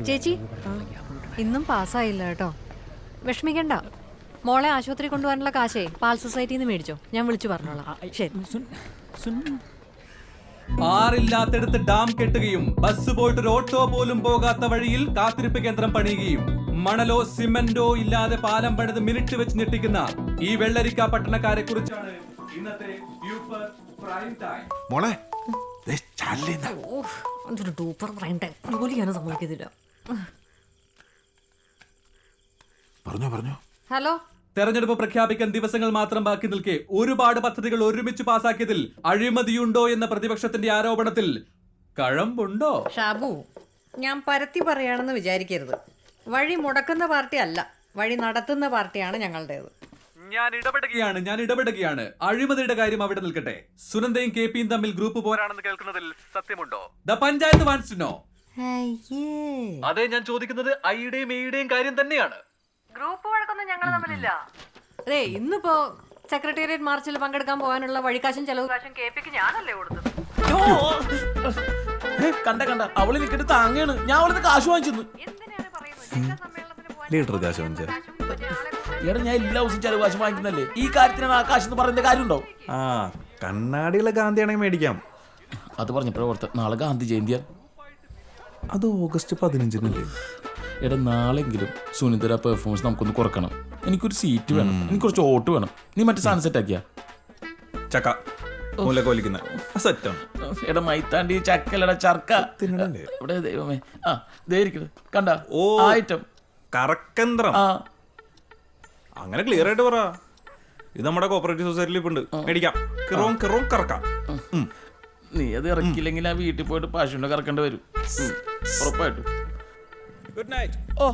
ചേച്ചി ഇന്നും പാസ്സായില്ല കേട്ടോ. വിഷമിക്കണ്ട. മോളെ ആശുപത്രി കൊണ്ടുപോകാനുള്ള കാശേ പാൽ സൊസൈറ്റിയിൽ നിന്ന് മേടിച്ചോ. ഞാൻ വിളിച്ചു പറഞ്ഞോളാം. ശരി. ആറില്ലാത്തടുത്ത് ഡാം കെട്ടുകയും ബസ് പോയിട്ട് ഒരു ഓട്ടോ പോലും പോകാത്ത വഴിയിൽ കാത്തിരിപ്പ് കേന്ദ്രം പണിയുകയും മണലോ സിമന്റോ ഇല്ലാതെ പാലം പണിത് മിനിറ്റ് വെച്ച് ഞെട്ടിക്കുന്ന ഈ വെള്ളരിക്ക പട്ടണക്കാരെ കുറിച്ചാണ് ഇന്നത്തെ പ്രൈം ടൈം. മോളെ ജോലി ചെയ്യാനും സമ്മതിക്കത്തില്ല. പറഞ്ഞോ. ഹലോ. തെരഞ്ഞെടുപ്പ് പ്രഖ്യാപിക്കാൻ ദിവസങ്ങൾ മാത്രം ബാക്കി നിൽക്കെ ഒരുപാട് പദ്ധതികൾ ഒരുമിച്ച് പാസാക്കിയതിൽ അഴിമതിയുണ്ടോ എന്ന പ്രതിപക്ഷത്തിന്റെ ആരോപണത്തിൽ കഴമ്പുണ്ടോ? ഷാബു, ഞാൻ പരത്തി പറയാണെന്ന് വിചാരിക്കരുത്. വഴി മുടക്കുന്ന പാർട്ടി അല്ല, വഴി നടത്തുന്ന പാർട്ടിയാണ് ഞങ്ങളുടേത്. ഞാൻ ഇടപെടുകയാണ്. അഴിമതിയുടെ കാര്യം അവിടെ നിൽക്കട്ടെ. സുനന്ദയും കെ പിയും തമ്മിൽ ഗ്രൂപ്പ് പോരാണെന്ന് കേൾക്കുന്നതിൽ സത്യമുണ്ടോ? The panchayat wants to know. അതെ, ഞാൻ ചോദിക്കുന്നത് ഐയുടെയും എയുടെയും കാര്യം തന്നെയാണ്. ഗ്രൂപ്പ് വഴക്കൊന്നും ഞങ്ങൾ തമ്മിലില്ല. അതെ, ഇന്നിപ്പോ സെക്രട്ടേറിയറ്റ് മാർച്ചിൽ പങ്കെടുക്കാൻ പോകാനുള്ള വഴിക്കാശും ചെലവ് കാശും കെ പിക്ക് ഞാനല്ലേ കൊടുത്തത്. കണ്ട അവള് നിൽക്കിട്ട് താങ്ങാണ്. ഞാൻ അവളിന്ന് കാശ് വാങ്ങിച്ചു. ലീഡർ കാശ് വാങ്ങിച്ച എടാ, ഞാൻ എല്ലാ ദിവസവും ചെലവ് കാശ് വാങ്ങിക്കുന്നല്ലേ. ഈ കാര്യത്തിനാണ് ആ കാശ് എന്ന് പറയുന്ന കാര്യമുണ്ടോ? ആ കണ്ണാടിയുള്ള ഗാന്ധിയാണെങ്കിൽ മേടിക്കാം. അത് പറഞ്ഞപ്പോഴേ ഓർത്ത് നാളെ ഗാന്ധി ജയന്തിയാണ്. അത് ഓഗസ്റ്റ് 15-നല്ലേ? എടാ, നാളെങ്കിലും സുനിതര പെർഫോമൻസ് നമുക്കൊന്ന് കുറക്കണം. എനിക്കൊരു സീറ്റ് വേണം, എനിക്ക് കുറച്ച് ഓട്ട് വേണം. നീ മറ്റേ സാധനം സെറ്റ് ആക്കിയാ ചക്ക മൂലക്കൊലിക്കുന്ന സെറ്റാണ്. എടാ മൈത്താണ്ടി ചക്കലടാ ചർക്ക തിന്നണല്ലേ? ഇവിടെ ദൈവമേ. ആ ദേരിക്കണ് കണ്ട ഓ ഐറ്റം കറക്കന്ത്രം. ആ അങ്ങനെ ക്ലിയർ ആയിട്ട് പറ. ഇത് നമ്മുടെ കോപ്പറേറ്റീവ് സൊസൈറ്റിയിൽ ഇപ്പൊ ഉണ്ട്. മേടിക്കാം. കിറോം കറക്കാം. നീ അത് ഇറക്കിയില്ലെങ്കിൽ ആ വീട്ടിൽ പോയിട്ട് പശുവിനെ കറക്കേണ്ടി വരും ഉറപ്പായിട്ടും. Good night. ഓ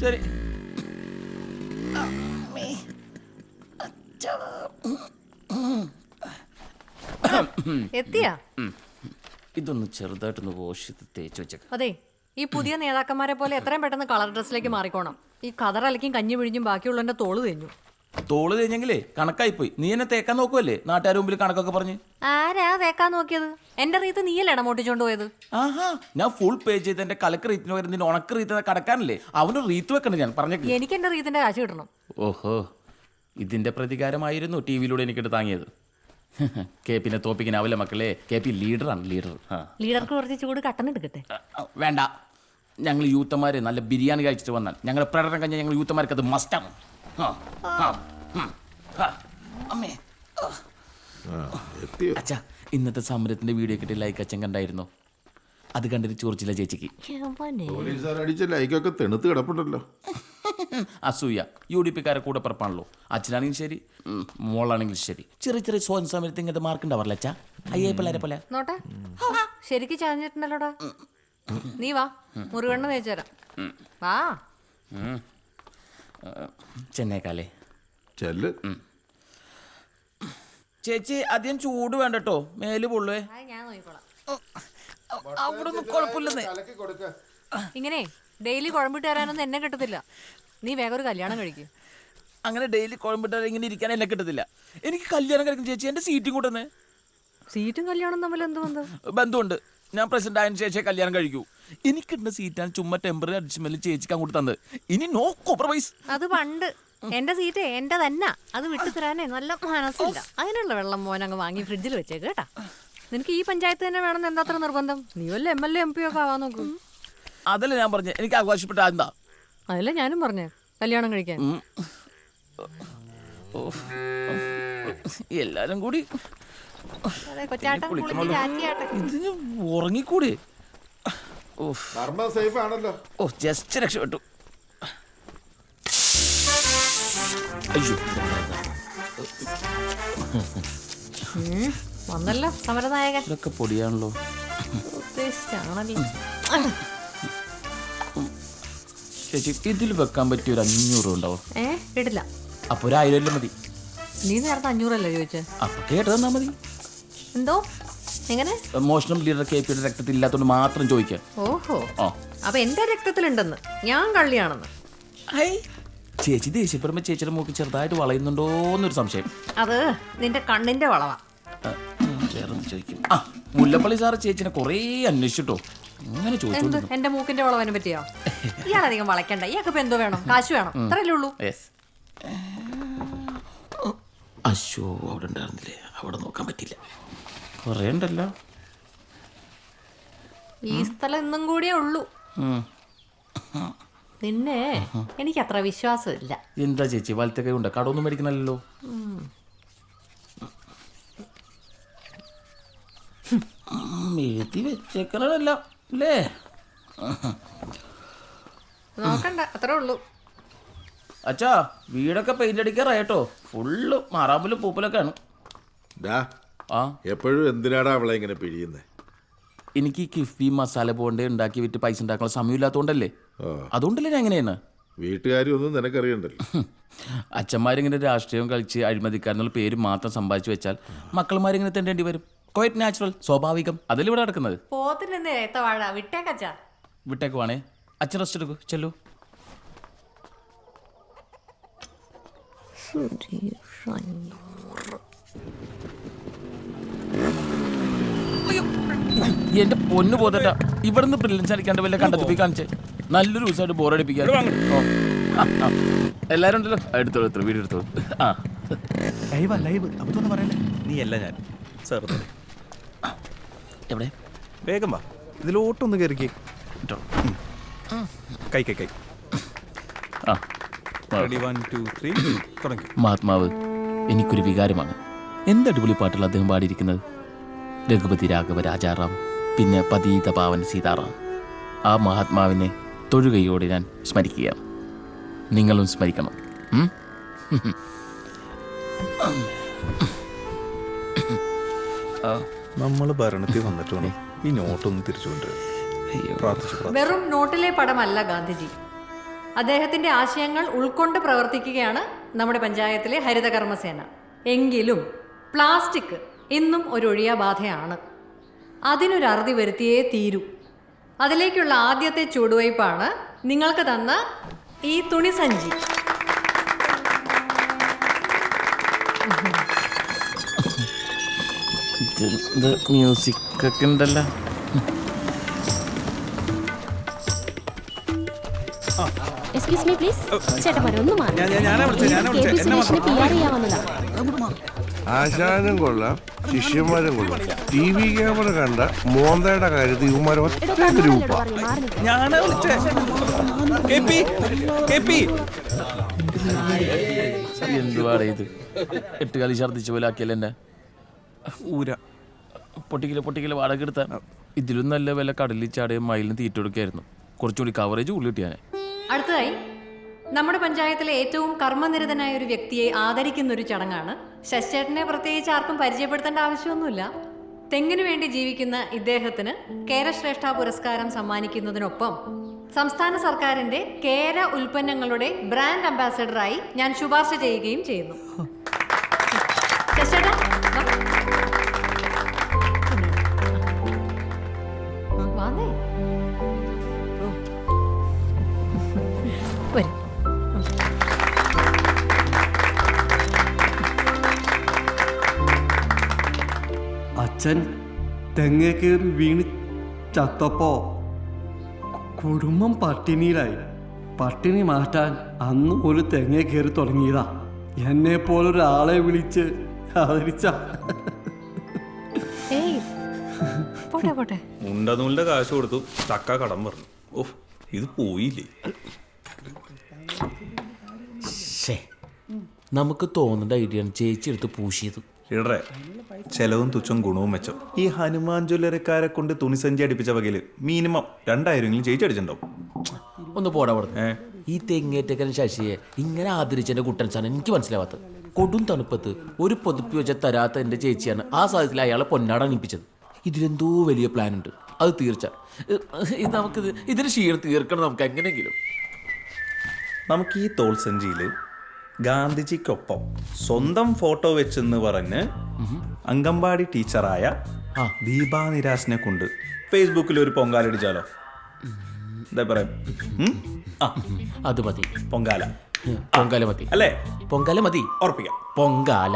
ശരി. എത്തിയാ? ഇതൊന്ന് ചെറുതായിട്ടൊന്ന് വാഷ് ചെയ്ത് തേച്ച് വെച്ചേക്ക. അതെ, ഈ പുതിയ നേതാക്കന്മാരെ പോലെ എത്രയും പെട്ടെന്ന് കളർ ഡ്രസ്സിലേക്ക് മാറിക്കോണം. ഈ കതറലക്കും കഞ്ഞി പിഴിഞ്ഞും ബാക്കിയുള്ളവന്റെ തോള് തെഞ്ഞു. തോള് കഴിഞ്ഞെങ്കിലേ കണക്കായിപ്പോയി. നീ എന്നെ തേക്കാൻ നോക്കുവല്ലേ നാട്ടുകാരുടെ മുമ്പിൽ കണക്കൊക്കെ പറഞ്ഞ്. ആരാ തേക്കാൻ നോക്കിയത്? എന്റെ റീത്ത് നീയല്ലേ ഇടമോട്ടിച്ചോണ്ട് പോയത്? ആഹാ, ഞാൻ ഫുൾ പേ ചെയ്ത് എന്റെ കലക്ക് റീത്തിന് പകരം നിന്റെ ഉണക്ക് റീത്ത് കടക്കാനല്ലേ. അവന് റീത്ത് വെക്കണ്ട ഞാൻ പറഞ്ഞേക്ക്. എനിക്ക് എന്റെ റീത്തിന്റെ കാശ് കിട്ടണം. ഓഹോ, ഇതിന്റെ പ്രതികാരമായിരുന്നു ടി വിയിലൂടെ എനിക്കിട്ട് താങ്ങിയത്. കെ പിന്നെ തോപ്പിക്കാനാവില്ല മക്കളെ. കെ പി ലീഡറാണ്, ലീഡർ. ലീഡർക്ക് കുറച്ച് ചൂട് കട്ടൻ എടുക്കട്ടെ? വേണ്ട, ഞങ്ങൾ യൂത്തന്മാര് നല്ല ബിരിയാണി കഴിച്ചിട്ട് വന്നാൽ ഞങ്ങളുടെ പ്രകടനം കഴിഞ്ഞാൽ ഞങ്ങൾ യൂത്തന്മാർക്ക് അത് മസ്റ്റാണ്. അമ്മേ, അച്ഛാ, ഇന്നത്തെ സമരത്തിന്റെ വീഡിയോ കിട്ടിയ ലൈക്ക് അച്ഛൻ കണ്ടായിരുന്നോ? അത് കണ്ടിട്ട് ചോർച്ചില്ല ചേച്ചിക്ക്. അടിച്ച ലൈക്കൊക്കെ തെണുത്ത് കിടപ്പുണ്ടല്ലോ. അസൂയ. UDP കാരെ കൂടെ പറപ്പാണല്ലോ. അച്ഛനാണെങ്കിലും ശരി, മോളാണെങ്കിലും ശരി. ചെറിയ ചെറിയ സ്വന്തം സമയത്ത് ഇങ്ങനത്തെ മാർക്ക് ഉണ്ടാവാറില്ല അച്ഛാ. അയ്യേ പിള്ളേരെ പോലെ നോട്ടെ. ശരിക്ക് ചാഞ്ഞിട്ടുണ്ടല്ലോടാ. നീ വാ, മുറിവെണ്ണ തേച്ചു തരാം. വാ. ചെന്നൈക്കാലേ ചെല്ല്. ചേച്ചി അധികം ചൂട് വേണ്ട കേട്ടോ, മേല് പൊള്ളുവേ. ഞാൻ നോക്കിക്കോളാം. അവിടെ ഒന്നും കുഴപ്പമില്ലെന്നേ. ഇങ്ങനെ ഡെയിലി കുഴമ്പിട്ട് തരാനൊന്നും എന്നെ കിട്ടത്തില്ല. നീ വേഗം ഒരു കല്യാണം കഴിക്കും. അങ്ങനെ ഡെയിലി കുഴമ്പിട്ട് ഇങ്ങനെ ഇരിക്കാൻ എന്നെ കിട്ടത്തില്ല. എനിക്ക് കല്യാണം കഴിക്കും ചേച്ചി. എന്റെ സീറ്റും കൂട്ടുന്നേ. സീറ്റും കല്യാണം തമ്മിൽ എന്ത് ബന്ധം? ബന്ധമുണ്ട്. ഞാൻ പ്രസിഡന്റ് ആയതിനു ശേഷം കല്യാണം കഴിക്കൂ. എനിക്കിട്ടുന്ന സീറ്റാണ് ചുമ്മാ ടെമ്പററി അഡ്ജസ്റ്റ്മെന്റ് ചേച്ചിക്ക് അങ്ങോട്ട് തന്നത്. ഇനി നോ കോംപ്രമൈസ്. അത് പണ്ട്. എന്റെ സീറ്റ് എന്റെ തന്നെ. അത് വിട്ടു തരാനേ നല്ല മനസ്സില്ല. അതിനുള്ള വെള്ളം മോൻ അങ്ങ് വാങ്ങി ഫ്രിഡ്ജിൽ വെച്ചേക്ക് കേട്ടാ. നിനക്ക് ഈ പഞ്ചായത്ത് തന്നെ വേണമെന്ന് എന്താ അത്ര നിർബന്ധം? നീ വല്ല MLA MP ഒക്കെ ആവാൻ നോക്കൂ. അതല്ലേ ഞാൻ പറഞ്ഞേ, എനിക്ക് ആഘോഷപ്പെട്ട എന്താ? അതല്ലേ ഞാനും പറഞ്ഞേ, കല്യാണം കഴിക്കാൻ. എല്ലാരും കൂടി ഇതിന് ഉറങ്ങിക്കൂടി. സേഫ് ആണല്ലോ. ഓ ജസ്റ്റ് രക്ഷപ്പെട്ടു. അയ്യോ, വന്നല്ലോ സമരനായകൻ. ഇതൊക്കെ പൊടിയാണല്ലോ. ഉദ്ദേശിച്ചാണല്ലോ. ചേച്ചി ഇതിൽ വെക്കാൻ പറ്റിയ ഒരു 500 ഉണ്ടാവും. കേട്ടില്ല. അപ്പൊ ഒരു 1000 മതി. നീ നേരത്തെ 500 ചോദിച്ചേ. അപ്പൊ കേട്ട് തന്നാ മതി. എന്തോ എങ്ങനെ? മോഷണം ലീഡർ കെ പിയുടെ രക്തത്തിൽ ഇല്ലാത്തോണ്ട് മാത്രം ചോദിക്കാം. ഓഹോ, അപ്പൊ എന്റെ രക്തത്തിലുണ്ടെന്ന്, ഞാൻ കള്ളിയാണെന്ന്. ചേച്ചി ദേഷ്യപ്പെടുമ്പോ ചേച്ചിയുടെ മൂക്ക് ചെറുതായിട്ട് വളയുന്നുണ്ടോന്നൊരു സംശയം. അത് നിന്റെ കണ്ണിന്റെ വളവാ. വേറൊന്ന് ചോദിക്കും. മുല്ലപ്പള്ളി സാറ് ചേച്ചിനെ കൊറേ അന്വേഷിച്ചിട്ടോ. അങ്ങനെ എന്ത് ചോദിച്ചോണ്ട് എന്റെ മൂക്കിന്റെ വളവനെ പറ്റിയോ? ഇയാളധികം വളയ്ക്കണ്ട. ഇയാൾക്ക് ഇപ്പൊ എന്തോ വേണം? കാശ് വേണം, അത്രയല്ലേ ഉള്ളൂ. യെസ്. അശോ അവിടെ ഉണ്ടായിരുന്നില്ലേ, അവിടെ നോക്കാൻ പറ്റില്ല. കുറേ ഉണ്ടല്ലോ. ഈ സ്ഥലം ഇന്നും കൂടിയേ ഉള്ളൂ. നിന്നെ എനിക്ക് അത്ര വിശ്വാസമില്ല. എന്താ ചേച്ചി വലത്തെ കൈ ഉണ്ട്, കടമൊന്നും മേടിക്കണല്ലോ. എഴുതി വെച്ചേക്കണല്ല അല്ലേ? നോക്കണ്ട, അത്രേ ഉള്ളൂ. അച്ഛാ വീടൊക്കെ പെയിന്റ് അടിക്കാറായിട്ടോ. ഫുള്ള് മാറാമ്പലും പൂപ്പലൊക്കെയാണ്. ഡാ ആ എപ്പോഴും എന്തിനാടാ അവളെ ഇങ്ങനെ പിഴിയുന്നേ? എനിക്ക് ഈ കിഫ്ബി മസാല ബോണ്ട് ഉണ്ടാക്കി വിറ്റ് പൈസ ഉണ്ടാക്കാനുള്ള സമയമില്ലാത്തതുകൊണ്ടല്ലേ. അതുകൊണ്ടല്ലേ ഞാൻ എങ്ങനെയാണ്. വീട്ടുകാരൊന്നും നിനക്കറിയണ്ടല്ലോ. അച്ഛന്മാരിങ്ങനെ രാഷ്ട്രീയം കളിച്ച് അഴിമതിക്കാരെന്നുള്ള പേര് മാത്രം സമ്പാദിച്ചു വെച്ചാൽ മക്കളമാരിങ്ങനെ തെണ്ടേണ്ടി വരും. ക്വൈറ്റ് നാച്ചുറൽ, സ്വാഭാവികം. അതല്ലേ ഇവിടെ നടക്കുന്നത്. പോത്തിൽ നിന്ന് ഏത്തവാഴ വിട്ടേക്കച്ചാ. വിട്ടേക്ക് വേണേ. അച്ഛൻ റെസ്റ്റ് എടുക്കൂ, ചെല്ലു. എന്റെ പൊന്നു പോതട്ട, ഇവിടുന്ന് ബ്രില്യൻസ് അടിക്കാണ്ട് വല്ല കണ്ടെത്തി കാണിച്ചേ. നല്ലൊരു ദിവസമായിട്ട് ബോറടിപ്പിക്കാൻ. എല്ലാരും ഉണ്ടല്ലോ, എടുത്തോളൂ വീഡിയോ എടുത്തോളൂ. ആ ലൈവ് അതൊന്നും പറയല്ലേ. നീ അല്ല ഞാൻ സാർ. എവിടെ വേഗം വാ, ഇതിലോട്ടൊന്ന് കയറിക്കേ. കൈ കൈ കൈ. ആ റെഡി 1 2 3 തുടങ്ങി. മഹാത്മാവ് എനിക്കൊരു വികാരമാണ്. എന്ത് അടിപൊളി പാട്ടുകൾ അദ്ദേഹം പാടിയിരിക്കുന്നത്. രഘുപതി രാഘവ രാജാറാം, പിന്നെ പതീത പാവൻ സീതാറാം. ആ മഹാത്മാവിനെ തൊഴുകയോടെ ഞാൻ സ്മരിക്കുകയാണ്. നിങ്ങളും സ്മരിക്കണം. നമ്മൾ ഭരണത്തിൽ വന്നിട്ട് വേണം ഈ നോട്ടൊന്ന് തിരിച്ചുകൊണ്ട് വെറും നോട്ടിലെ പടമല്ല ഗാന്ധിജി. അദ്ദേഹത്തിന്റെ ആശയങ്ങൾ ഉൾക്കൊണ്ട് പ്രവർത്തിക്കുകയാണ് നമ്മുടെ പഞ്ചായത്തിലെ ഹരിതകർമ്മസേന. എങ്കിലും പ്ലാസ്റ്റിക് ഇന്നും ഒരു ഒഴിയാബാധയാണ്. അതിനൊരു അറുതി വരുത്തിയേ തീരൂ. അതിലേക്കുള്ള ആദ്യത്തെ ചുവടുവയ്പ്പാണ് നിങ്ങൾക്ക് തന്ന ഈ തുണിസഞ്ചി. മ്യൂസിക് ഒക്കെ ഉണ്ടല്ലോ. Excuse me please. ചേട്ടാ ഒന്ന് മാറി. ആശാനും കൊള്ളാം, ശിഷ്യന്മാരും കൊള്ളാം. TV ക്യാമറ കണ്ട മോന്തയുടെ കാര്യത്തിൽ ഇവന്മാർ ഒറ്റ ഗ്രൂപ്പാ. എന്തുവാടേ ഇത്? 8 കളി ഛർദ്ദിച്ച പോലെ ആക്കിയല്ലേ എന്നെ. ഊര പൊട്ടിക്കല് വാടക എടുത്താൽ ഇതിലും നല്ല വില കടലിൽ ചാടിയ മയിലിന് തീറ്റ കൊടുക്കായിരുന്നു. കുറച്ചുകൂടി കവറേജ് ഉള്ളി കിട്ടിയാനെ. അടുത്തതായി നമ്മുടെ പഞ്ചായത്തിലെ ഏറ്റവും കർമ്മനിരതനായ ഒരു വ്യക്തിയെ ആദരിക്കുന്ന ഒരു ചടങ്ങാണ്. ശശിചേട്ടനെ പ്രത്യേകിച്ച് ആർക്കും പരിചയപ്പെടുത്തേണ്ട ആവശ്യമൊന്നുമില്ല. തെങ്ങിനു വേണ്ടി ജീവിക്കുന്ന ഇദ്ദേഹത്തിന് കേരശ്രേഷ്ഠ പുരസ്കാരം സമ്മാനിക്കുന്നതിനൊപ്പം സംസ്ഥാന സർക്കാരിന്റെ കേര ഉൽപ്പന്നങ്ങളുടെ ബ്രാൻഡ് അംബാസഡറായി ഞാൻ ശുപാർശ ചെയ്യുകയും ചെയ്യുന്നു. ശശിചേട്ടാ വാന്നേ. വരും. അച്ഛൻ തെങ്ങേ കയറി വീണ് ചത്തപ്പോ കുടുംബം പട്ടിണിയിലായി. പട്ടിണി മാറ്റാൻ അന്ന് ഒരു തെങ്ങേ കയറി തുടങ്ങിയതാ. എന്നെ പോലൊരാളെ വിളിച്ച് ആദരിച്ച. പോട്ടെ മുണ്ടനൂലിന്റെ കാശ് കൊടുത്തു, ചക്ക കടം പറഞ്ഞു. ഓഹ് ഇത് പോയില്ലേ. നമുക്ക് തോന്നുന്ന ഐഡിയ ചേച്ചി എടുത്ത് പൂശിയത്. ഇടറെ ചെലവും തുച്ഛം ഗുണവും മെച്ചം. ഈ ഹനുമാൻ ജ്വല്ലറിക്കാരെ കൊണ്ട് തുണിസഞ്ചി അടിപ്പിച്ച വകയില് മിനിമം 2000 ചേച്ചി അടിച്ചിട്ടുണ്ടാവും. ഒന്ന് പോടാ കൊടുത്തേ. ഈ തെങ്ങേറ്റക്കൻ ശശിയെ ഇങ്ങനെ ആദരിച്ചെന്റെ കുട്ടൻസാണ് എനിക്ക് മനസ്സിലാവാത്തത്. കൊടും തണുപ്പത്ത് ഒരു പൊതുപ്പി വെച്ച തരാത്ത എന്റെ ചേച്ചിയാണ് ആ സാഹചര്യത്തിൽ അയാളെ പൊന്നാട അണിപ്പിച്ചത്. ഇതിലെന്തോ വലിയ പ്ലാൻ ഉണ്ട്, അത് തീർച്ച. നമുക്കിത് ഇതിന് ക്ഷീണം തീർക്കണം നമുക്ക് എങ്ങനെയെങ്കിലും. നമുക്ക് ഈ തോൾസഞ്ചിയിൽ ഗാന്ധിജിക്കൊപ്പം സ്വന്തം ഫോട്ടോ വെച്ചെന്ന് പറഞ്ഞ് അംഗൻവാടി ടീച്ചറായ ദീപാ നിരാശിനെ കൊണ്ട് ഫേസ്ബുക്കിൽ ഒരു പൊങ്കാലടിച്ചാലോ? എന്താ പറയാം? അത് മതി. പൊങ്കാല പൊങ്കാല മതി അല്ലേ? പൊങ്കാല മതി. ഉറപ്പിക്കാം. പൊങ്കാല.